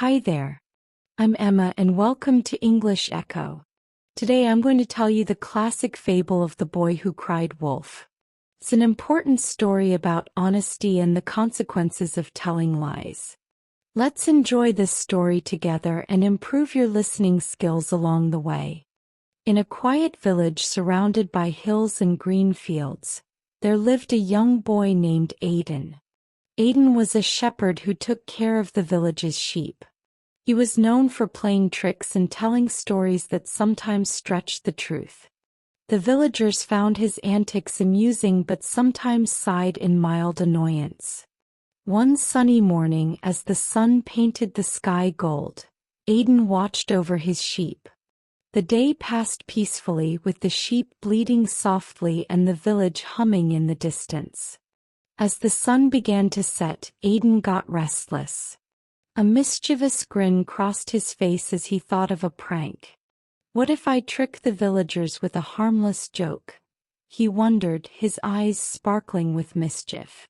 Hi there. I'm Emma and welcome to English Echo. Today I'm going to tell you the classic fable of the boy who cried wolf. It's an important story about honesty and the consequences of telling lies. Let's enjoy this story together and improve your listening skills along the way. In a quiet village surrounded by hills and green fields, there lived a young boy named Aidan. Aidan was a shepherd who took care of the village's sheep. He was known for playing tricks and telling stories that sometimes stretched the truth. The villagers found his antics amusing but sometimes sighed in mild annoyance. One sunny morning, as the sun painted the sky gold, Aidan watched over his sheep. The day passed peacefully, with the sheep bleating softly and the village humming in the distance. As the sun began to set, Aidan got restless. A mischievous grin crossed his face as he thought of a prank. What if I trick the villagers with a harmless joke? He wondered, his eyes sparkling with mischief.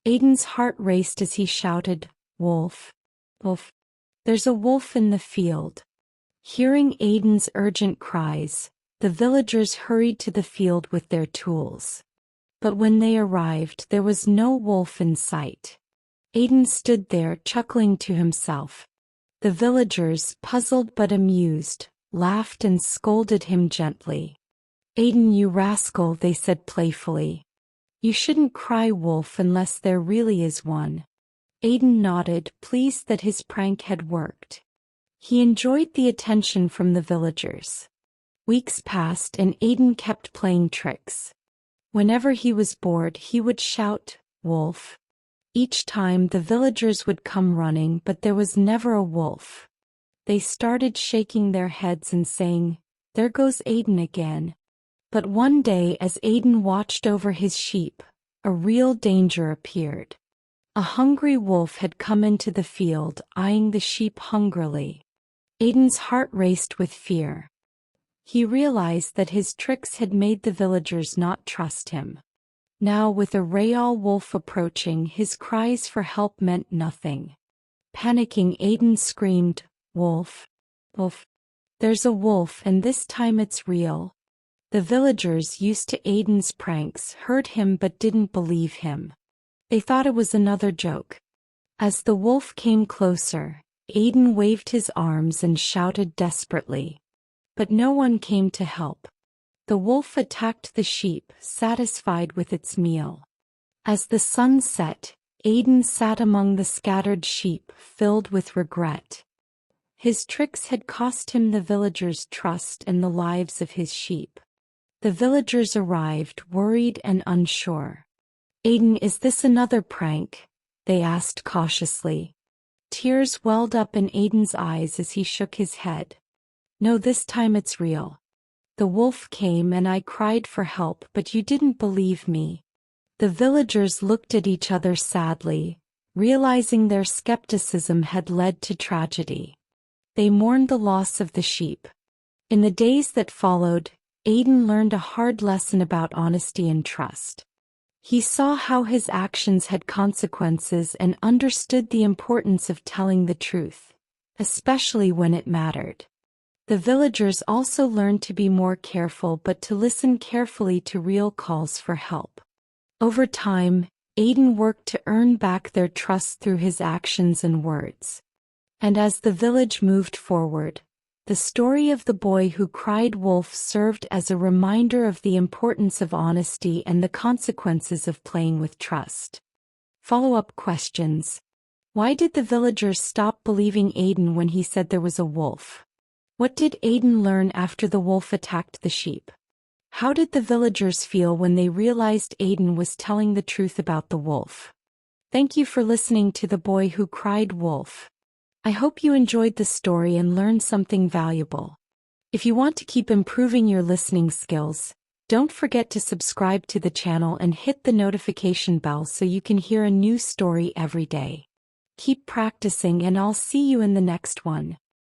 Aidan's heart raced as he shouted, "Wolf! Wolf! There's a wolf in the field!" Hearing Aidan's urgent cries, the villagers hurried to the field with their tools. But when they arrived, there was no wolf in sight. Aidan stood there, chuckling to himself. The villagers, puzzled but amused, laughed and scolded him gently. "Aidan, you rascal," they said playfully. "You shouldn't cry wolf unless there really is one." Aidan nodded, pleased that his prank had worked. He enjoyed the attention from the villagers. Weeks passed and Aidan kept playing tricks. Whenever he was bored, he would shout, "Wolf!" Each time the villagers would come running, but there was never a wolf. They started shaking their heads and saying, "There goes Aidan again." But one day, as Aidan watched over his sheep, a real danger appeared. A hungry wolf had come into the field, eyeing the sheep hungrily. Aidan's heart raced with fear. He realized that his tricks had made the villagers not trust him. Now, with a real wolf approaching, his cries for help meant nothing. Panicking, Aidan screamed, "Wolf! Wolf! There's a wolf, and this time it's real." The villagers, used to Aidan's pranks, heard him but didn't believe him. They thought it was another joke. As the wolf came closer, Aidan waved his arms and shouted desperately. But no one came to help. The wolf attacked the sheep, satisfied with its meal. As the sun set, Aidan sat among the scattered sheep, filled with regret. His tricks had cost him the villagers' trust and the lives of his sheep. The villagers arrived, worried and unsure. "Aidan, is this another prank?" they asked cautiously. Tears welled up in Aidan's eyes as he shook his head. "No, this time it's real. The wolf came and I cried for help, but you didn't believe me." The villagers looked at each other sadly, realizing their skepticism had led to tragedy. They mourned the loss of the sheep. In the days that followed, Aidan learned a hard lesson about honesty and trust. He saw how his actions had consequences and understood the importance of telling the truth, especially when it mattered. The villagers also learned to be more careful, but to listen carefully to real calls for help. Over time, Aidan worked to earn back their trust through his actions and words. And as the village moved forward, the story of the boy who cried wolf served as a reminder of the importance of honesty and the consequences of playing with trust. Follow-up questions. Why did the villagers stop believing Aidan when he said there was a wolf? What did Aidan learn after the wolf attacked the sheep? How did the villagers feel when they realized Aidan was telling the truth about the wolf? Thank you for listening to The Boy Who Cried Wolf. I hope you enjoyed the story and learned something valuable. If you want to keep improving your listening skills, don't forget to subscribe to the channel and hit the notification bell so you can hear a new story every day. Keep practicing and I'll see you in the next one.